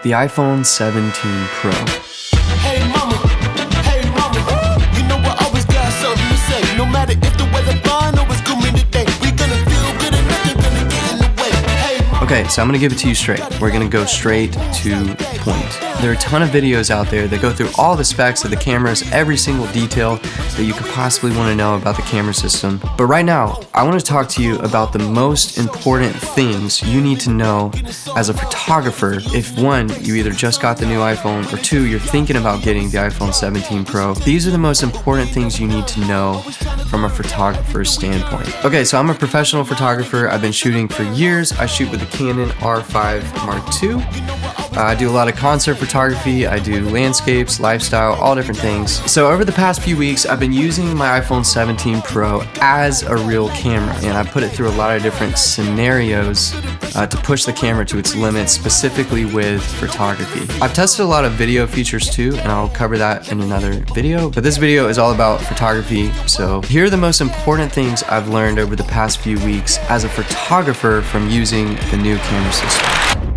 The iPhone 17 Pro. Hey mama, you know I always got something to say. No matter if the weather fine or it's gloomy today, we gonna feel good and nothing gonna get in the way. Hey mama. Okay, so I'm gonna give it to you straight. We're gonna go straight to the point. There are a ton of videos out there that go through all the specs of the cameras, every single detail that you could possibly want to know about the camera system. But right now, I want to talk to you about the most important things you need to know as a photographer if one, you either just got the new iPhone, or two, you're thinking about getting the iPhone 17 Pro. These are the most important things you need to know from a photographer's standpoint. Okay, so I'm a professional photographer. I've been shooting for years. I shoot with the Canon R5 Mark II. I do a lot of concert photography, I do landscapes, lifestyle, all different things. So over the past few weeks, I've been using my iPhone 17 Pro as a real camera, and I put it through a lot of different scenarios to push the camera to its limits, specifically with photography. I've tested a lot of video features too, and I'll cover that in another video, but this video is all about photography. So here are the most important things I've learned over the past few weeks as a photographer from using the new camera system.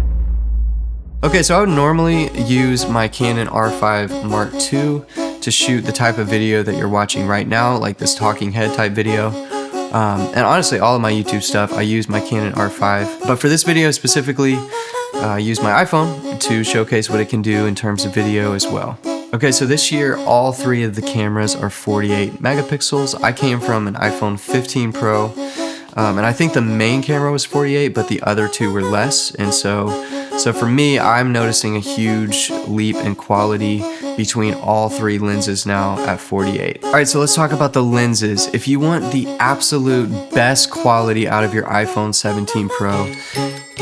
Okay, so I would normally use my Canon R5 Mark II to shoot the type of video that you're watching right now, like this talking head type video. And honestly, all of my YouTube stuff, I use my Canon R5. But for this video specifically, I use my iPhone to showcase what it can do in terms of video as well. Okay, so this year, all three of the cameras are 48 megapixels. I came from an iPhone 15 Pro, and I think the main camera was 48, but the other two were less. And so for me, I'm noticing a huge leap in quality between all three lenses now at 48. All right, so let's talk about the lenses. If you want the absolute best quality out of your iPhone 17 Pro,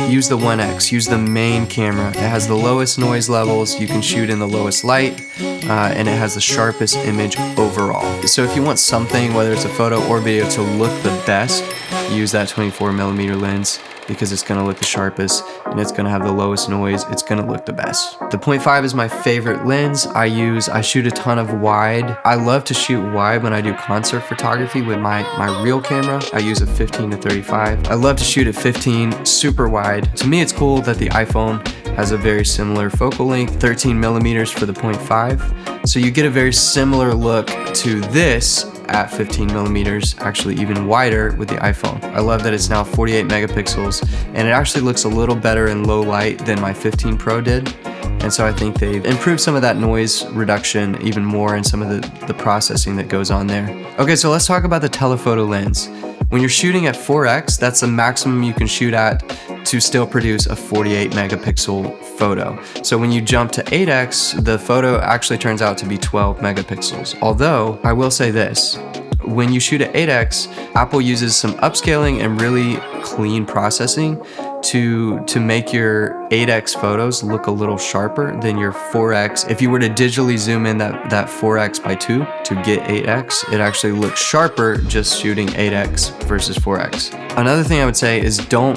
use the 1X, use the main camera. It has the lowest noise levels, you can shoot in the lowest light, and it has the sharpest image overall. So if you want something, whether it's a photo or video, to look the best, use that 24mm lens, because it's gonna look the sharpest and it's gonna have the lowest noise. It's gonna look the best. The 0.5 is my favorite lens. I shoot a ton of wide. I love to shoot wide when I do concert photography with my real camera. I use a 15 to 35. I love to shoot at 15, super wide. To me, it's cool that the iPhone has a very similar focal length, 13mm for the 0.5. So you get a very similar look to this at 15mm, actually even wider with the iPhone. I love that it's now 48 megapixels, and it actually looks a little better in low light than my 15 Pro did. And so I think they've improved some of that noise reduction even more, and some of the processing that goes on there. Okay, so let's talk about the telephoto lens. When you're shooting at 4X, that's the maximum you can shoot at to still produce a 48 megapixel photo. So when you jump to 8X, the photo actually turns out to be 12 megapixels. Although, I will say this, when you shoot at 8X, Apple uses some upscaling and really clean processing to make your 8X photos look a little sharper than your 4X. If you were to digitally zoom in that 4X by 2 to get 8X, it actually looks sharper just shooting 8X versus 4X. Another thing I would say is don't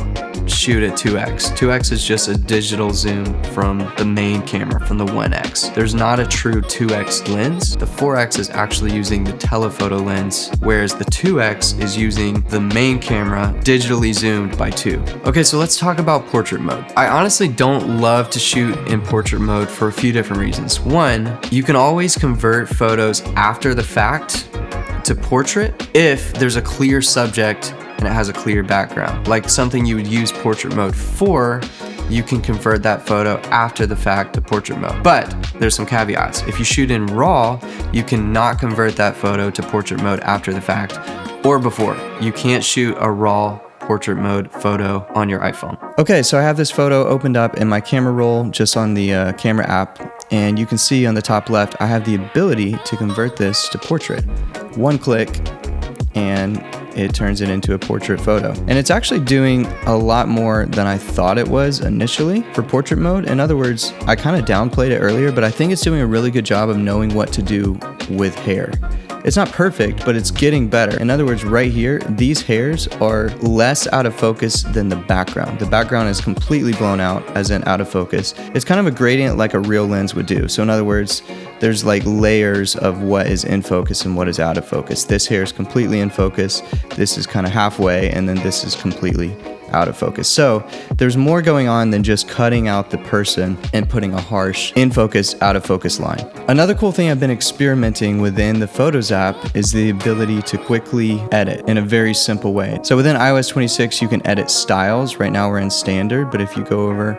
shoot at 2X. 2X is just a digital zoom from the main camera, from the 1X. There's not a true 2X lens. The 4X is actually using the telephoto lens, whereas the 2X is using the main camera digitally zoomed by 2. Okay, so let's talk about portrait mode. I honestly don't love to shoot in portrait mode for a few different reasons. One, you can always convert photos after the fact to portrait if there's a clear subject and it has a clear background. Like something you would use portrait mode for, you can convert that photo after the fact to portrait mode. But there's some caveats. If you shoot in RAW, you cannot convert that photo to portrait mode after the fact or before. You can't shoot a RAW portrait mode photo on your iPhone. Okay, so I have this photo opened up in my camera roll just on the camera app, and you can see on the top left, I have the ability to convert this to portrait. One click, and it turns it into a portrait photo. And it's actually doing a lot more than I thought it was initially for portrait mode. In other words, I kind of downplayed it earlier, but I think it's doing a really good job of knowing what to do with hair. It's not perfect, but it's getting better. In other words, right here, these hairs are less out of focus than the background. The background is completely blown out, as in out of focus. It's kind of a gradient like a real lens would do. So in other words, there's like layers of what is in focus and what is out of focus. This hair is completely in focus, this is kind of halfway, and then this is completely out of focus. So there's more going on than just cutting out the person and putting a harsh in focus, out of focus line. Another cool thing I've been experimenting within the Photos app is the ability to quickly edit in a very simple way. So within iOS 26, you can edit styles. Right now we're in standard, but if you go over,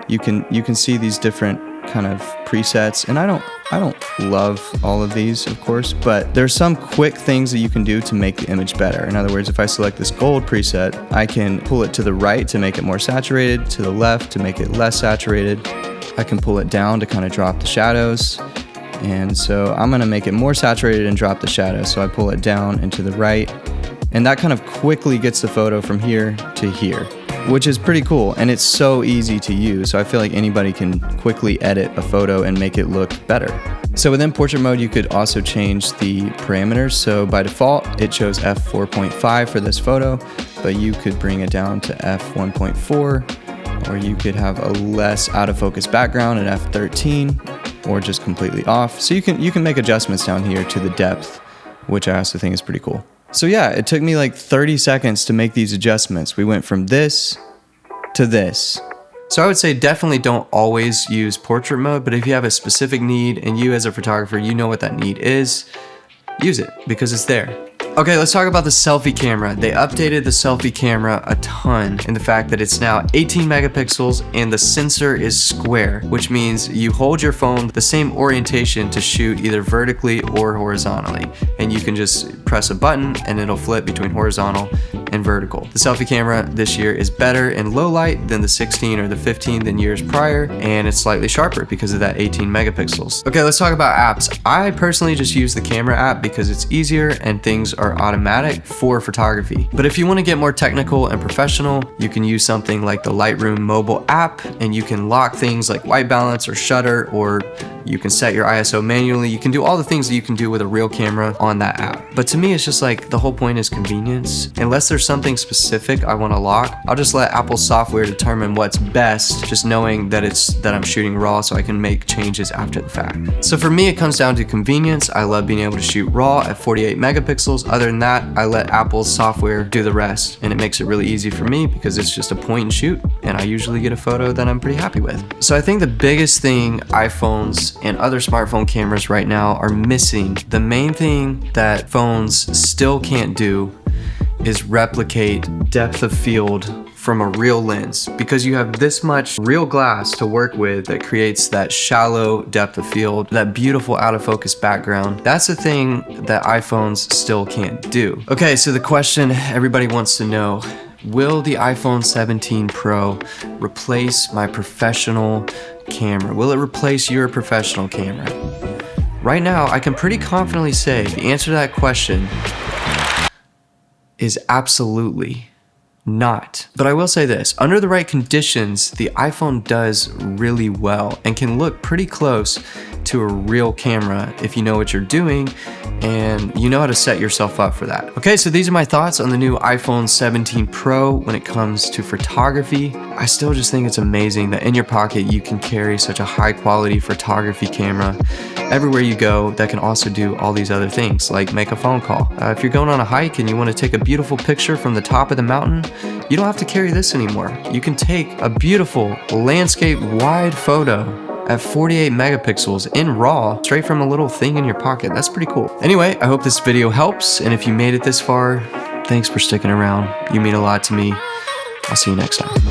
you can see these different kind of presets, and I don't love all of these, of course, but there's some quick things that you can do to make the image better. In other words, if I select this gold preset, I can pull it to the right to make it more saturated, to the left to make it less saturated. I can pull it down to kind of drop the shadows. And so I'm gonna make it more saturated and drop the shadows. So I pull it down and to the right, and that kind of quickly gets the photo from here to here, which is pretty cool, and it's so easy to use. So I feel like anybody can quickly edit a photo and make it look better. So within portrait mode, you could also change the parameters. So by default, it shows f4.5 for this photo, but you could bring it down to f1.4, or you could have a less out of focus background at f13, or just completely off. So you can make adjustments down here to the depth, which I also think is pretty cool. So yeah, it took me like 30 seconds to make these adjustments. We went from this to this. So I would say definitely don't always use portrait mode, but if you have a specific need and you as a photographer, you know what that need is, use it because it's there. Okay, let's talk about the selfie camera. They updated the selfie camera a ton in the fact that it's now 18 megapixels and the sensor is square, which means you hold your phone the same orientation to shoot either vertically or horizontally. And you can just press a button and it'll flip between horizontal and vertical. The selfie camera this year is better in low light than the 16 or the 15 than years prior, and it's slightly sharper because of that 18 megapixels. Okay, let's talk about apps. I personally just use the camera app because it's easier and things are automatic for photography. But if you want to get more technical and professional, you can use something like the Lightroom mobile app, and you can lock things like white balance or shutter, or you can set your ISO manually. You can do all the things that you can do with a real camera on that app. But to me, it's just like the whole point is convenience. Unless there's something specific I want to lock, I'll just let Apple's software determine what's best, just knowing that I'm shooting raw so I can make changes after the fact. So for me, it comes down to convenience. I love being able to shoot raw at 48 megapixels. Other than that, I let Apple's software do the rest, and it makes it really easy for me because it's just a point and shoot, and I usually get a photo that I'm pretty happy with. So I think the biggest thing iPhones and other smartphone cameras right now are missing, the main thing that phones still can't do, is replicate depth of field from a real lens, because you have this much real glass to work with that creates that shallow depth of field, that beautiful out of focus background. That's the thing that iPhones still can't do. Okay, so the question everybody wants to know, will the iPhone 17 Pro replace my professional camera? Will it replace your professional camera? Right now, I can pretty confidently say the answer to that question is absolutely not. But I will say this, under the right conditions, the iPhone does really well and can look pretty close to a real camera if you know what you're doing and you know how to set yourself up for that. Okay, so these are my thoughts on the new iPhone 17 Pro when it comes to photography. I still just think it's amazing that in your pocket you can carry such a high quality photography camera everywhere you go that can also do all these other things, like make a phone call. If you're going on a hike and you want to take a beautiful picture from the top of the mountain, you don't have to carry this anymore. You can take a beautiful landscape wide photo at 48 megapixels in RAW straight from a little thing in your pocket. That's pretty cool. Anyway, I hope this video helps, and if you made it this far, thanks for sticking around. You mean a lot to me. I'll see you next time.